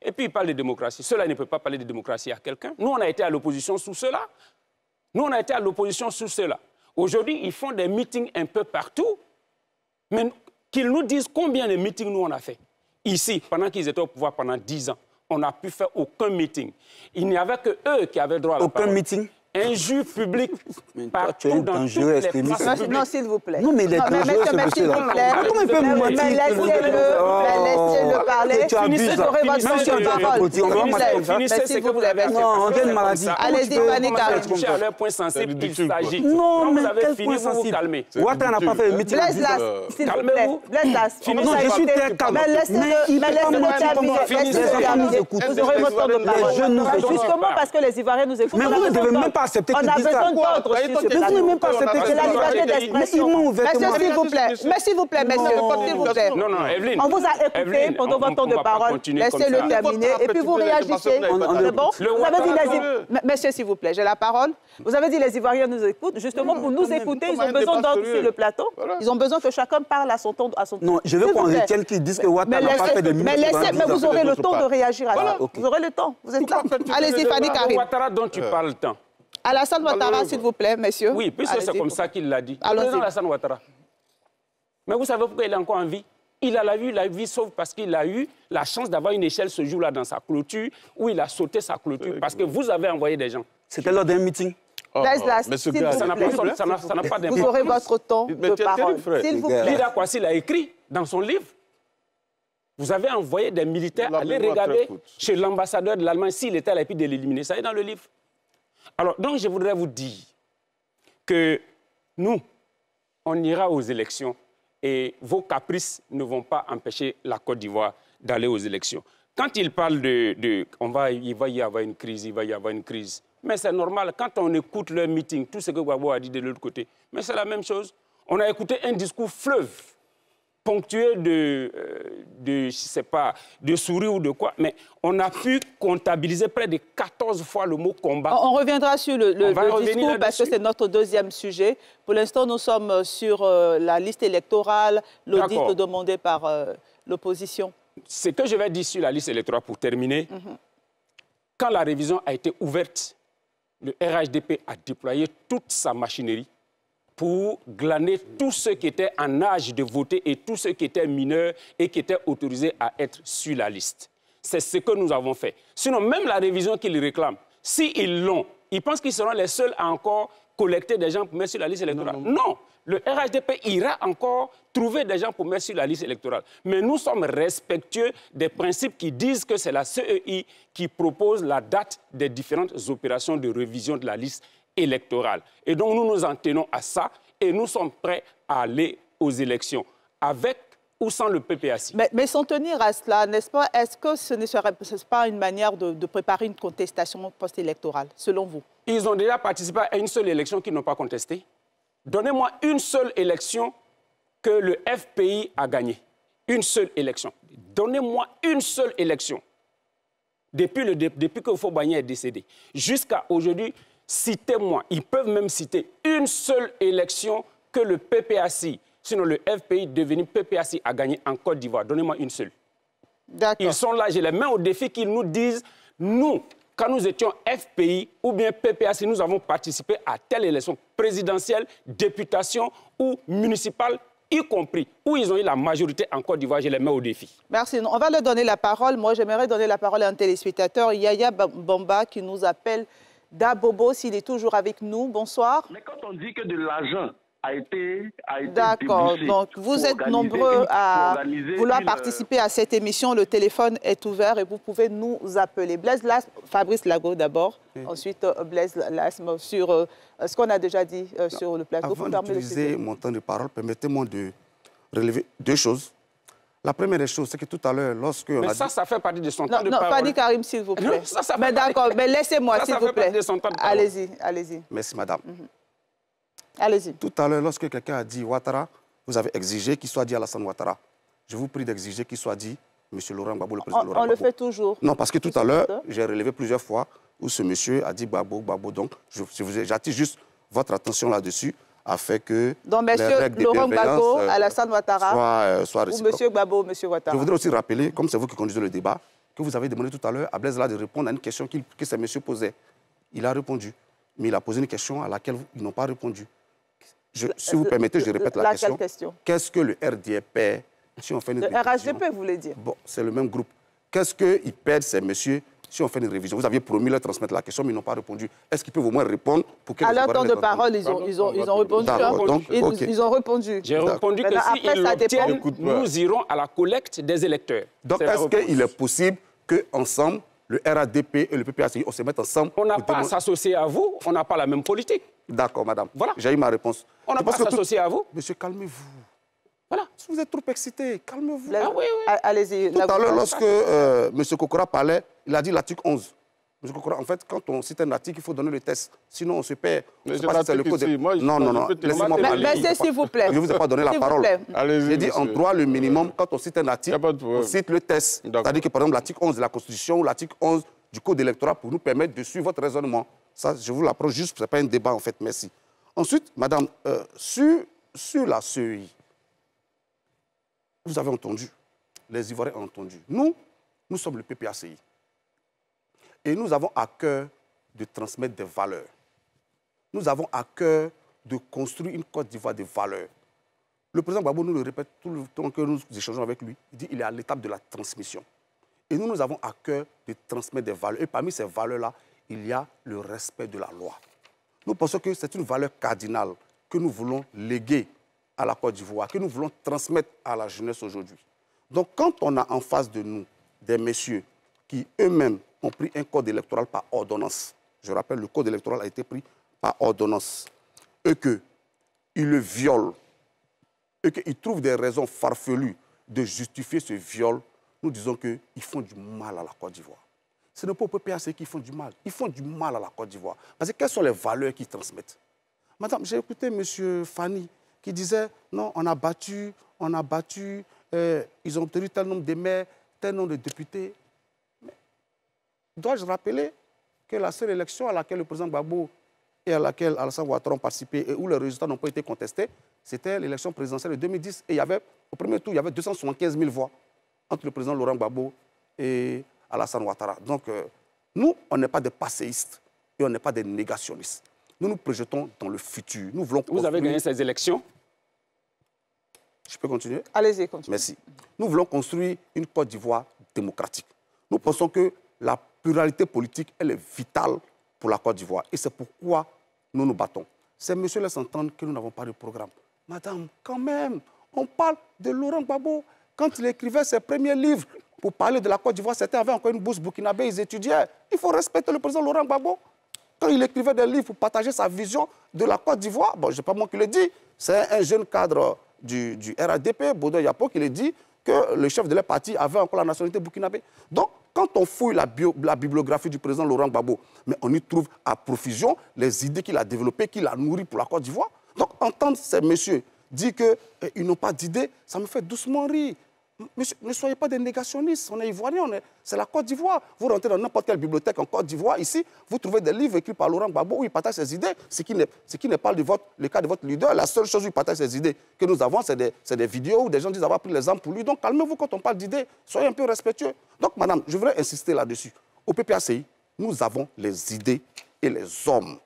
Et puis, il parle de démocratie. Cela ne peut pas parler de démocratie à quelqu'un. Nous, on a été à l'opposition sous cela. Nous, on a été à l'opposition sous cela. Aujourd'hui, ils font des meetings un peu partout. Mais qu'ils nous disent combien de meetings nous, on a fait. Ici, pendant qu'ils étaient au pouvoir pendant 10 ans, on n'a pu faire aucun meeting. Il n'y avait que eux qui avaient droit à la parole. Aucun meeting? Injure publique partout dans toutes les places publiques. Non, s'il vous plaît. Non, mais il est dangereux, ce monsieur-là. Comment il peut me mentir? Mais laissez-le parler. Finissez, vous aurez votre parole. Finissez ce que vous avez fait. Non, on a une maladie. Allez-y, Fanny Karim. Toucher à leur point sensible, il s'agit. Non, mais vous avez quel fini, point vous vous sensible? calmez. Ouattara n'a pas fait le meeting. Blaise-Las, s'il vous plaît. Blaise-Las. Non, je suis très calme. Mais laissez-le terminer. Vous aurez votre temps de parole. Justement parce que les Ivoiriens nous écoutent. Mais vous ne devez même pas accepter qu'il dise ça. Mais vous ne même pas accepter que la liberté d'expression. Monsieur, s'il vous plaît. Mais s'il vous plaît, monsieur, s'il vous plaît. Non, non, Evelyne. On vous a écouté pendant votre temps de parole. Laissez-le terminer. Et puis vous réagissez. C'est bon? Vous avez dit les... Monsieur, s'il vous plaît, j'ai la parole. Vous avez dit les Ivoiriens nous écoutent. Justement, pour nous écouter, ils ont besoin d'ordre sur le plateau. Ils ont besoin que chacun parle à son temps. Non, je veux qu'on retienne qu'ils disent que Ouattara n'a pas fait de meeting. Mais vous aurez le temps de réagir à ça. Vous aurez le temps. Vous êtes là. Allez-y, Fanny Karim. Ouattara dont tu parles tant. Alassane Ouattara, s'il vous plaît, monsieur. Oui, puisque c'est comme ça qu'il l'a dit. Le président Alassane Ouattara. Mais vous savez pourquoi il est encore en vie? Il a la vie sauve parce qu'il a eu la chance d'avoir une échelle ce jour-là dans sa clôture, où il a sauté sa clôture, parce que vous avez envoyé des gens. C'était lors d'un meeting. Ça n'a pas d'impact. Vous aurez votre temps de parole. S'il vous plaît. Lira Kwasi l'a écrit dans son livre. Vous avez envoyé des militaires aller regarder chez l'ambassadeur de l'Allemagne s'il était là et puis de l'éliminer. Ça est dans le livre. Alors, donc, je voudrais vous dire que nous, on ira aux élections et vos caprices ne vont pas empêcher la Côte d'Ivoire d'aller aux élections. Quand ils parlent il va y avoir une crise, il va y avoir une crise. Mais c'est normal, quand on écoute leur meeting, tout ce que Gbagbo a dit de l'autre côté, mais c'est la même chose. On a écouté un discours fleuve, ponctué je sais pas, de souris ou de quoi, mais on a pu comptabiliser près de 14 fois le mot combat. On reviendra sur le discours parce que c'est notre deuxième sujet. Pour l'instant, nous sommes sur la liste électorale, l'audit demandé par l'opposition. Ce que je vais dire sur la liste électorale pour terminer, quand la révision a été ouverte, le RHDP a déployé toute sa machinerie pour glaner tous ceux qui étaient en âge de voter et tous ceux qui étaient mineurs et qui étaient autorisés à être sur la liste. C'est ce que nous avons fait. Sinon, même la révision qu'ils réclament, s'ils l'ont, ils pensent qu'ils seront les seuls à encore collecter des gens pour mettre sur la liste électorale. Non, le RHDP ira encore trouver des gens pour mettre sur la liste électorale. Mais nous sommes respectueux des principes qui disent que c'est la CEI qui propose la date des différentes opérations de révision de la liste électorale. Et donc, nous nous en tenons à ça et nous sommes prêts à aller aux élections avec ou sans le PPACI. Mais s'en tenir à cela, n'est-ce pas, est-ce que ce ne serait pas une manière de préparer une contestation post-électorale, selon vous? Ils ont déjà participé à une seule élection qu'ils n'ont pas contestée. Donnez-moi une seule élection que le FPI a gagnée. Une seule élection. Donnez-moi une seule élection. Depuis que Houphouët-Boigny est décédé. Jusqu'à aujourd'hui, citez-moi, ils peuvent même citer une seule élection que le PPACI, sinon le FPI devenu PPACI, a gagné en Côte d'Ivoire. Donnez-moi une seule. Ils sont là, je les mets au défi qu'ils nous disent, nous, quand nous étions FPI ou bien PPACI, nous avons participé à telle élection présidentielle, députation ou municipale, y compris, où ils ont eu la majorité en Côte d'Ivoire, je les mets au défi. Merci. On va leur donner la parole. Moi, j'aimerais donner la parole à un téléspectateur, Yaya Bamba, qui nous appelle d'Abobo, s'il est toujours avec nous. Bonsoir. Mais quand on dit que de l'argent a été d'accord, donc vous êtes nombreux à vouloir participer à cette émission. Le téléphone est ouvert et vous pouvez nous appeler. Fabrice Lago d'abord, ensuite Blaise Las sur ce qu'on a déjà dit sur le plateau. Avant d'utiliser mon temps de parole, permettez-moi de relever deux choses. La première chose, c'est que tout à l'heure, lorsque... Mais ça fait partie de son temps de parole. Non, Fanny Karim, s'il vous plaît. Mais d'accord, mais laissez-moi, s'il vous plaît. Allez-y, allez-y. Merci, madame. Allez-y. Tout à l'heure, lorsque quelqu'un a dit Ouattara, vous avez exigé qu'il soit dit Alassane Ouattara. Je vous prie d'exiger qu'il soit dit M. Laurent Gbagbo, le président Laurent Gbagbo. On le fait toujours. Non, parce que tout à l'heure, j'ai relevé plusieurs fois où ce monsieur a dit Gbagbo. Donc, j'attire juste votre attention là-dessus, afin que donc, M. Laurent Gbagbo, Alassane Ouattara, soit ou M. Gbagbo, M. Ouattara. Je voudrais aussi rappeler, comme c'est vous qui conduisez le débat, que vous avez demandé tout à l'heure à Blaise là de répondre à une question que ces messieurs posaient. Il a répondu. Mais il a posé une question à laquelle ils n'ont pas répondu. Si vous permettez, je répète la question. Qu'est-ce que le RDP si on fait une révision? Le RHDP, vous voulez dire? Bon, c'est le même groupe. Qu'est-ce qu'ils perdent, ces messieurs, si on fait une révision? Vous aviez promis leur transmettre la question, mais ils n'ont pas répondu. Est-ce qu'ils peuvent au moins répondre pour que à leur temps de parole, ils ont répondu. Ils ont répondu. J'ai répondu que s'ils l'obtiennent, nous irons à la collecte des électeurs. Donc, est-ce qu'il est possible qu'ensemble, le RADP et le PPACI, on se mette ensemble? On n'a pas à s'associer à vous, on n'a pas la même politique. D'accord, madame. Voilà. J'ai eu ma réponse. On n'a pas à s'associer à vous. Monsieur, calmez-vous. Voilà. Vous êtes trop excité, calmez-vous. Ah oui, oui. Allez-y. Tout à l'heure, lorsque M. Kokora parlait, il a dit l'article 11. M. Kokora, en fait, quand on cite un article, il faut donner le test. Sinon, on se perd. Mais c'est le code. Non, laissez-moi parler. Mais s'il vous plaît. Je ne vous ai pas donné la parole. J'ai dit en droit, le minimum, quand on cite un article, on cite le test. C'est-à-dire que, par exemple, l'article 11 de la Constitution ou l'article 11 du Code électoral pour nous permettre de suivre votre raisonnement. Ça, je vous l'approche juste, ce n'est pas un débat, en fait. Merci. Ensuite, madame, sur la CEI, vous avez entendu, les Ivoiriens ont entendu. Nous sommes le PPACI. Et nous avons à cœur de transmettre des valeurs. Nous avons à cœur de construire une Côte d'Ivoire de valeurs. Le président Gbagbo nous le répète tout le temps que nous échangeons avec lui. Il dit qu'il est à l'étape de la transmission. Et nous avons à cœur de transmettre des valeurs. Et parmi ces valeurs-là, il y a le respect de la loi. Nous pensons que c'est une valeur cardinale que nous voulons léguer à la Côte d'Ivoire, que nous voulons transmettre à la jeunesse aujourd'hui. Donc, quand on a en face de nous des messieurs qui eux-mêmes ont pris un code électoral par ordonnance, je rappelle, le code électoral a été pris par ordonnance, et qu'ils le violent, et qu'ils trouvent des raisons farfelues de justifier ce viol, nous disons qu'ils font du mal à la Côte d'Ivoire. Ce n'est pas au PPAC qui font du mal. Ils font du mal à la Côte d'Ivoire. Parce que quelles sont les valeurs qu'ils transmettent? Madame, j'ai écouté M. Fanny qui disait, non, on a battu, ils ont obtenu tel nombre de maires, tel nombre de députés. Dois-je rappeler que la seule élection à laquelle le président Gbagbo et à laquelle Alassane Ouattara ont participé et où les résultats n'ont pas été contestés, c'était l'élection présidentielle de 2010. Et au premier tour, il y avait 275 000 voix entre le président Laurent Gbagbo et Alassane Ouattara. Donc, nous, on n'est pas des passéistes et on n'est pas des négationnistes. Nous nous projetons dans le futur. Nous voulons Vous avez gagné ces élections? Je peux continuer? Allez-y, continuez. Merci. Nous voulons construire une Côte d'Ivoire démocratique. Nous pensons que la pluralité politique, elle est vitale pour la Côte d'Ivoire. Et c'est pourquoi nous nous battons. Ces messieurs laissent entendre que nous n'avons pas de programme. Madame, quand même, on parle de Laurent Gbagbo. Quand il écrivait ses premiers livres pour parler de la Côte d'Ivoire, c'était avec encore une bourse burkinabé, ils étudiaient. Il faut respecter le président Laurent Gbagbo. Quand il écrivait des livres pour partager sa vision de la Côte d'Ivoire, bon, je ne sais pas moi qui le dis, c'est un jeune cadre du RADP, Bodo Yapo, qui le dit que le chef de leur parti avait encore la nationalité burkinabé. Donc, quand on fouille la bibliographie du président Laurent Gbagbo, mais on y trouve à profusion les idées qu'il a développées, qu'il a nourries pour la Côte d'Ivoire. Donc, entendre ces messieurs dire qu'ils n'ont pas d'idées, ça me fait doucement rire. Monsieur, ne soyez pas des négationnistes, on est Ivoiriens, c'est la Côte d'Ivoire. Vous rentrez dans n'importe quelle bibliothèque en Côte d'Ivoire, ici, vous trouvez des livres écrits par Laurent Gbagbo où il partage ses idées, ce qui n'est pas le cas de votre leader. La seule chose où il partage ses idées que nous avons, c'est des vidéos où des gens disent avoir pris les armes pour lui. Donc calmez-vous quand on parle d'idées, soyez un peu respectueux. Donc madame, je voudrais insister là-dessus. Au PPACI, nous avons les idées et les hommes